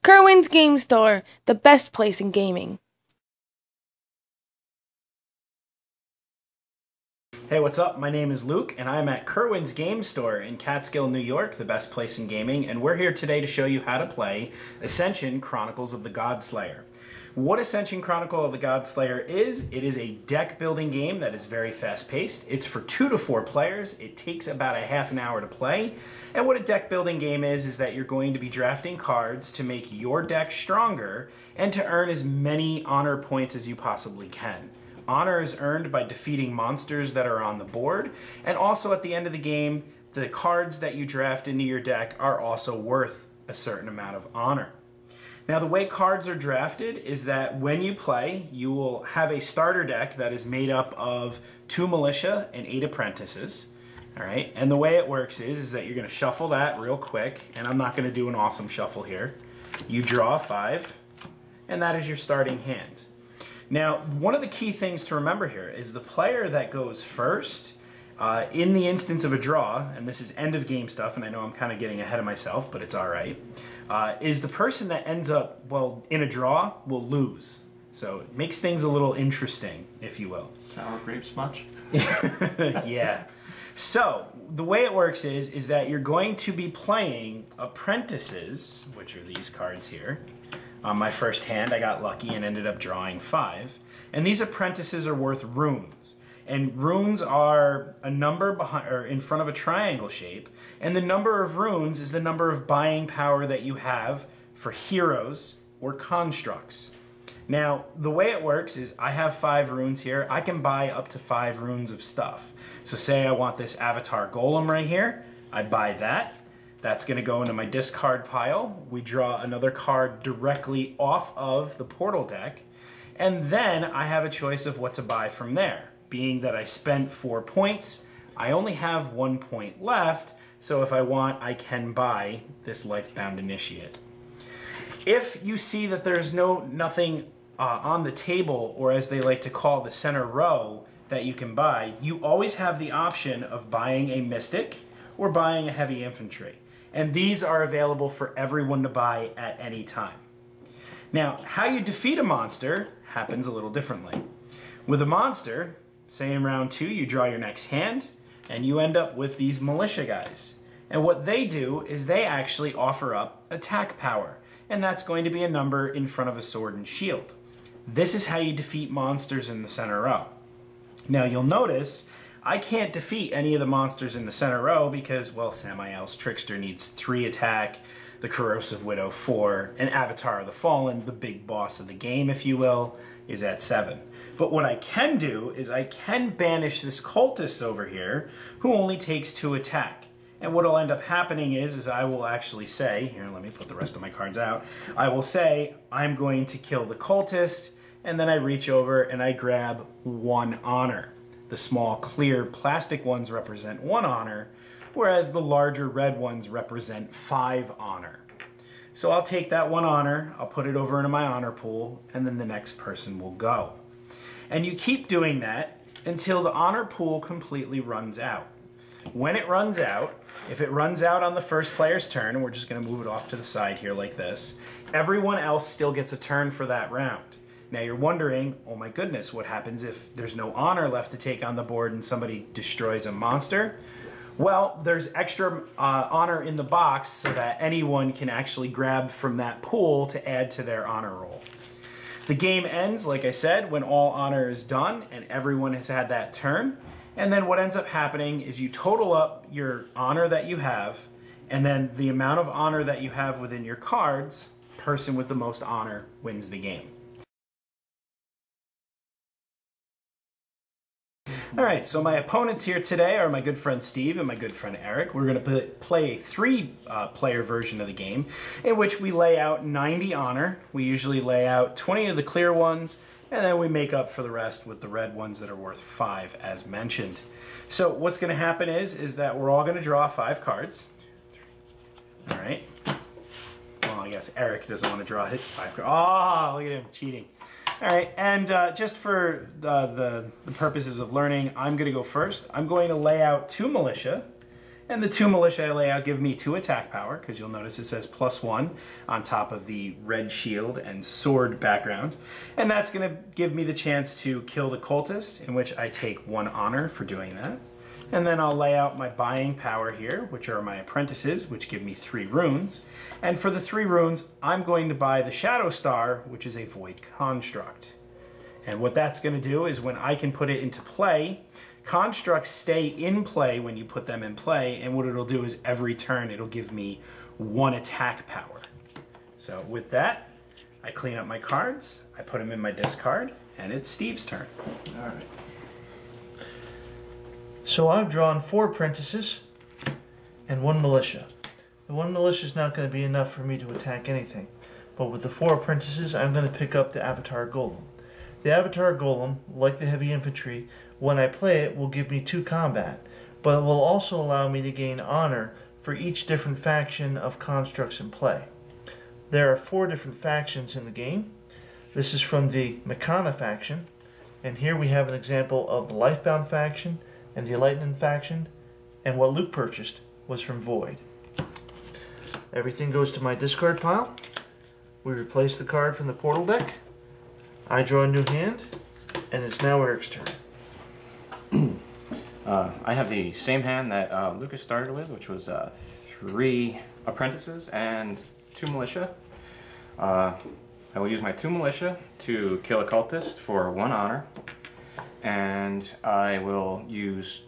Kirwan's Game Store, the best place in gaming. Hey, what's up? My name is Luke, and I'm at Kirwan's Game Store in Catskill, New York, the best place in gaming, and we're here today to show you how to play Ascension Chronicles of the Godslayer. What Ascension Chronicle of the Godslayer is, it is a deck-building game that is very fast-paced. It's for 2 to 4 players. It takes about a half an hour to play. And what a deck-building game is that you're going to be drafting cards to make your deck stronger and to earn as many honor points as you possibly can. Honor is earned by defeating monsters that are on the board, and also at the end of the game, the cards that you draft into your deck are also worth a certain amount of honor. Now, the way cards are drafted is that when you play, you will have a starter deck that is made up of 2 militia and 8 apprentices. All right, and the way it works is that you're going to shuffle that real quick, and I'm not going to do an awesome shuffle here. You draw 5, and that is your starting hand. Now, one of the key things to remember here is the player that goes first, in the instance of a draw, and this is end of game stuff, and I know I'm kind of getting ahead of myself, but it's all right, is the person that ends up, well, in a draw will lose. So it makes things a little interesting, if you will. Sour grapes much? Yeah. So the way it works is that you're going to be playing apprentices, which are these cards here. On my first hand, I got lucky and ended up drawing 5. And these apprentices are worth runes. And runes are a number behind, or in front of a triangle shape. And the number of runes is the number of buying power that you have for heroes or constructs. Now, the way it works is I have 5 runes here. I can buy up to 5 runes of stuff. So say I want this avatar golem right here. I buy that. That's going to go into my discard pile. We draw another card directly off of the portal deck. And then I have a choice of what to buy from there. Being that I spent 4 points, I only have 1 point left. So if I want, I can buy this Lifebound Initiate. If you see that there's nothing on the table, or as they like to call the center row, that you can buy, you always have the option of buying a Mystic or buying a Heavy Infantry. And these are available for everyone to buy at any time. Now, how you defeat a monster happens a little differently. With a monster, say in round 2, you draw your next hand, and you end up with these militia guys. And what they do is they actually offer up attack power, and that's going to be a number in front of a sword and shield. This is how you defeat monsters in the center row. Now, you'll notice I can't defeat any of the monsters in the center row because, well, Samael's Trickster needs 3 attack, the Corrosive Widow 4, and Avatar of the Fallen, the big boss of the game, if you will, is at 7. But what I can do is I can banish this cultist over here who only takes 2 attack. And what will end up happening is I will actually say, here, let me put the rest of my cards out, I will say I'm going to kill the cultist, and then I reach over and I grab 1 honor. The small clear plastic ones represent 1 honor, whereas the larger red ones represent 5 honor. So I'll take that 1 honor, I'll put it over into my honor pool, and then the next person will go. And you keep doing that until the honor pool completely runs out. When it runs out, if it runs out on the first player's turn, and we're just going to move it off to the side here like this, everyone else still gets a turn for that round. Now you're wondering, oh my goodness, what happens if there's no honor left to take on the board and somebody destroys a monster? Well, there's extra honor in the box so that anyone can actually grab from that pool to add to their honor roll. The game ends, like I said, when all honor is done and everyone has had that turn. And then what ends up happening is you total up your honor that you have, and then the amount of honor that you have within your cards, person with the most honor wins the game. Alright, so my opponents here today are my good friend Steve and my good friend Eric. We're going to play a 3-player version of the game in which we lay out 90 honor. We usually lay out 20 of the clear ones, and then we make up for the rest with the red ones that are worth 5, as mentioned. So what's going to happen is that we're all going to draw 5 cards. Alright. Well, I guess Eric doesn't want to draw 5 cards. Oh, look at him cheating. All right, and just for the purposes of learning, I'm going to go first. I'm going to lay out 2 militia, And the 2 militia I lay out give me 2 attack power, because you'll notice it says +1 on top of the red shield and sword background. And that's going to give me the chance to kill the cultist, in which I take 1 honor for doing that. And then I'll lay out my buying power here, which are my apprentices, which give me 3 runes. And for the 3 runes, I'm going to buy the Shadow Star, which is a void construct. And what that's going to do is when I can put it into play, constructs stay in play when you put them in play, and what it'll do is every turn it'll give me 1 attack power. So with that, I clean up my cards, I put them in my discard, and it's Steve's turn. All right. So I've drawn 4 apprentices and 1 militia. The 1 militia is not going to be enough for me to attack anything, but with the 4 apprentices, I'm going to pick up the Avatar Golem. The Avatar Golem, like the heavy infantry, when I play it will give me 2 combat, but it will also allow me to gain honor for each different faction of constructs in play. There are 4 different factions in the game. This is from the Makana faction, and here we have an example of the Lifebound faction and the Enlightenment faction, and what Luke purchased was from Void. Everything goes to my discard pile. We replace the card from the portal deck. I draw a new hand, and it's now Eric's turn. I have the same hand that Lucas started with, which was 3 apprentices and 2 militia. I will use my 2 militia to kill a cultist for 1 honor, and I will use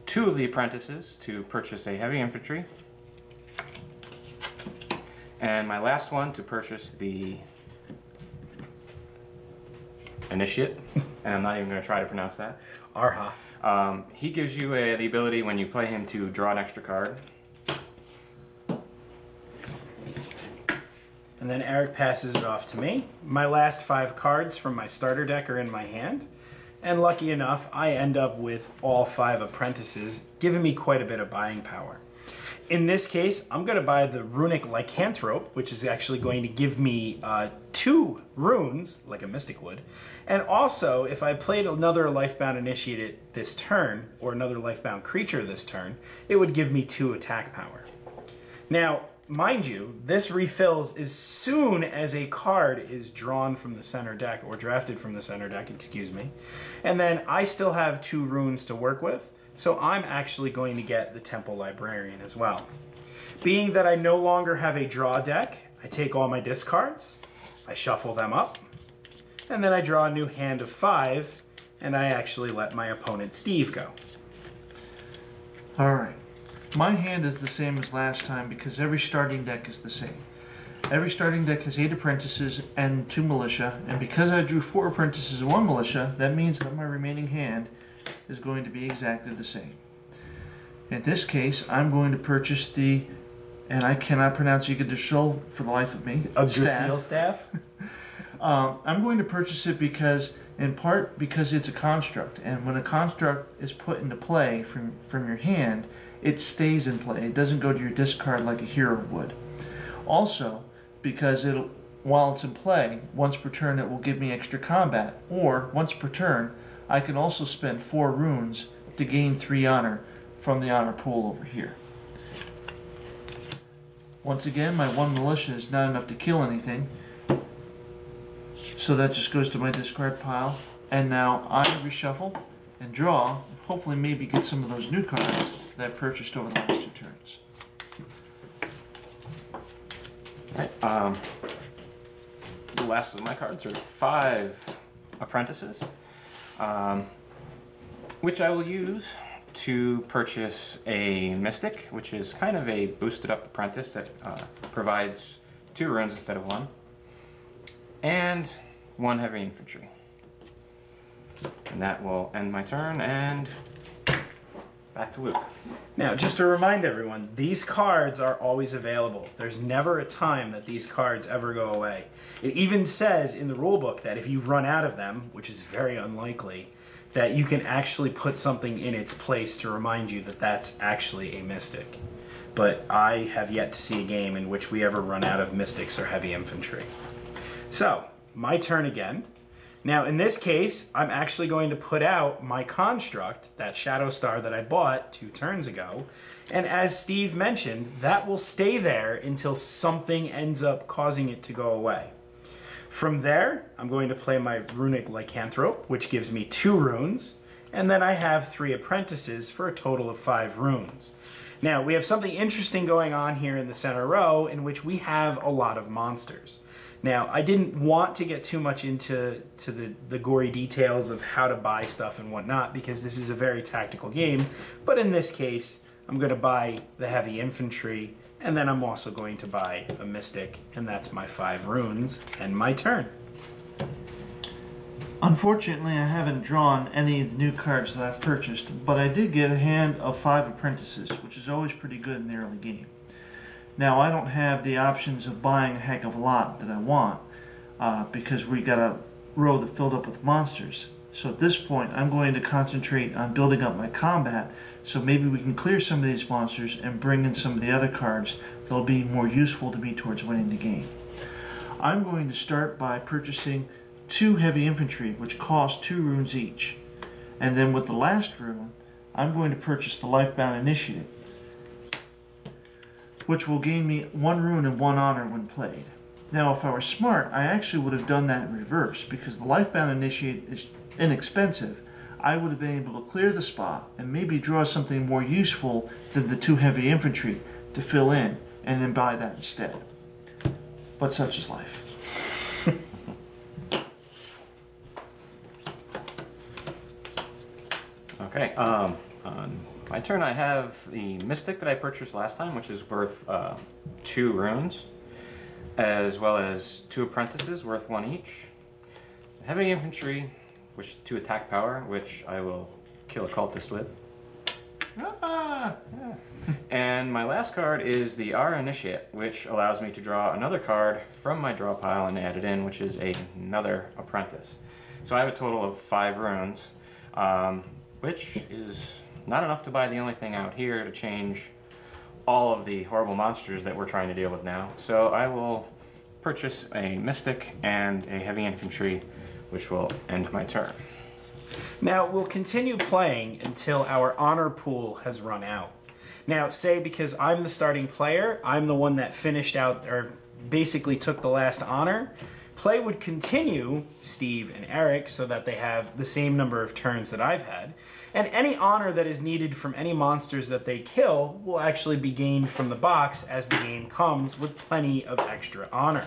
2 of the apprentices to purchase a heavy infantry, and my last one to purchase the initiate, and I'm not even going to try to pronounce that. Arha. He gives you the ability when you play him to draw an extra card. And then Eric passes it off to me. My last 5 cards from my starter deck are in my hand. And lucky enough, I end up with all 5 apprentices, giving me quite a bit of buying power. In this case, I'm going to buy the Runic Lycanthrope, which is actually going to give me 2 runes, like a Mystic would. And also, if I played another Lifebound Initiate this turn, or another Lifebound creature this turn, it would give me 2 attack power. Now, mind you, this refills as soon as a card is drawn from the center deck, or drafted from the center deck, excuse me. And then I still have 2 runes to work with, so I'm actually going to get the Temple Librarian as well. Being that I no longer have a draw deck, I take all my discards, I shuffle them up, and then I draw a new hand of 5, and I actually let my opponent Steve go. Alright. My hand is the same as last time because every starting deck is the same. Every starting deck has 8 apprentices and 2 militia, and because I drew 4 apprentices and 1 militia, that means that my remaining hand is going to be exactly the same. In this case, I'm going to purchase the, and I cannot pronounce Yggdrasil for the life of me, Yggdrasil staff? I'm going to purchase it because, in part, because it's a construct, and when a construct is put into play from your hand, it stays in play. It doesn't go to your discard like a hero would. Also, because while it's in play, once per turn it will give me extra combat, or once per turn, I can also spend 4 runes to gain 3 honor from the honor pool over here. Once again, my 1 militia is not enough to kill anything, so that just goes to my discard pile. And now I reshuffle and draw, and hopefully maybe get some of those new cards that I purchased over the last 2 turns. Alright, the last of my cards are 5 apprentices, which I will use to purchase a Mystic, which is kind of a boosted up apprentice that provides 2 runes instead of 1, and 1 heavy infantry. And that will end my turn, and back to Luke. Now, just to remind everyone, these cards are always available. There's never a time that these cards ever go away. It even says in the rulebook that if you run out of them, which is very unlikely, that you can actually put something in its place to remind you that that's actually a Mystic. But I have yet to see a game in which we ever run out of Mystics or heavy infantry. So, my turn again. Now, in this case, I'm actually going to put out my construct, that Shadow Star that I bought 2 turns ago. And as Steve mentioned, that will stay there until something ends up causing it to go away. From there, I'm going to play my Runic Lycanthrope, which gives me 2 runes. And then I have 3 apprentices for a total of 5 runes. Now, we have something interesting going on here in the center row in which we have a lot of monsters. Now, I didn't want to get too much into the gory details of how to buy stuff and whatnot because this is a very tactical game, but in this case, I'm going to buy the heavy infantry, and then I'm also going to buy a mystic, and that's my 5 runes and my turn. Unfortunately, I haven't drawn any of the new cards that I've purchased, but I did get a hand of 5 apprentices, which is always pretty good in the early game. Now, I don't have the options of buying a heck of a lot that I want because we got a row that filled up with monsters. So at this point, I'm going to concentrate on building up my combat so maybe we can clear some of these monsters and bring in some of the other cards that'll be more useful to me towards winning the game. I'm going to start by purchasing 2 heavy infantry, which cost 2 runes each. And then with the last rune, I'm going to purchase the Lifebound Initiate, which will gain me 1 rune and 1 honor when played. Now, if I were smart, I actually would have done that in reverse, because the Lifebound Initiate is inexpensive. I would have been able to clear the spot and maybe draw something more useful than the 2 heavy infantry to fill in, and then buy that instead. But such is life. Okay, on my turn I have the Mystic that I purchased last time, which is worth 2 runes, as well as 2 apprentices worth 1 each. Heavy infantry, which 2 attack power, which I will kill a cultist with. Ah! Yeah. And my last card is the R Initiate, which allows me to draw another card from my draw pile and add it in, which is another apprentice. So I have a total of 5 runes, which is not enough to buy the only thing out here to change all of the horrible monsters that we're trying to deal with now. So I will purchase a Mystic and a Heavy Infantry, which will end my turn. Now, we'll continue playing until our honor pool has run out. Now, say because I'm the starting player, I'm the one that finished out, or basically took the last honor, play would continue, Steve and Eric, so that they have the same number of turns that I've had, and any honor that is needed from any monsters that they kill will actually be gained from the box as the game comes with plenty of extra honor.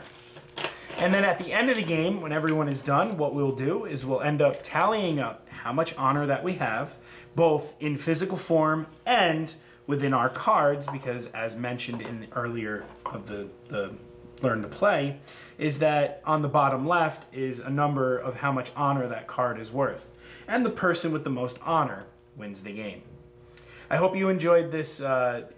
And then at the end of the game, when everyone is done, what we'll do is we'll end up tallying up how much honor that we have, both in physical form and within our cards, because as mentioned in earlier of the Learn to Play, is that on the bottom left is a number of how much honor that card is worth. And the person with the most honor wins the game. I hope you enjoyed this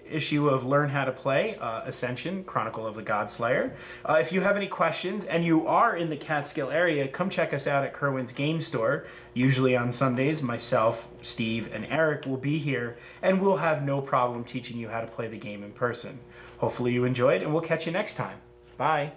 issue of Learn How to Play, Ascension, Chronicle of the Godslayer. If you have any questions and you are in the Catskill area, come check us out at Kirwan's Game Store. Usually on Sundays, myself, Steve, and Eric will be here, and we'll have no problem teaching you how to play the game in person. Hopefully you enjoyed, and we'll catch you next time. Bye.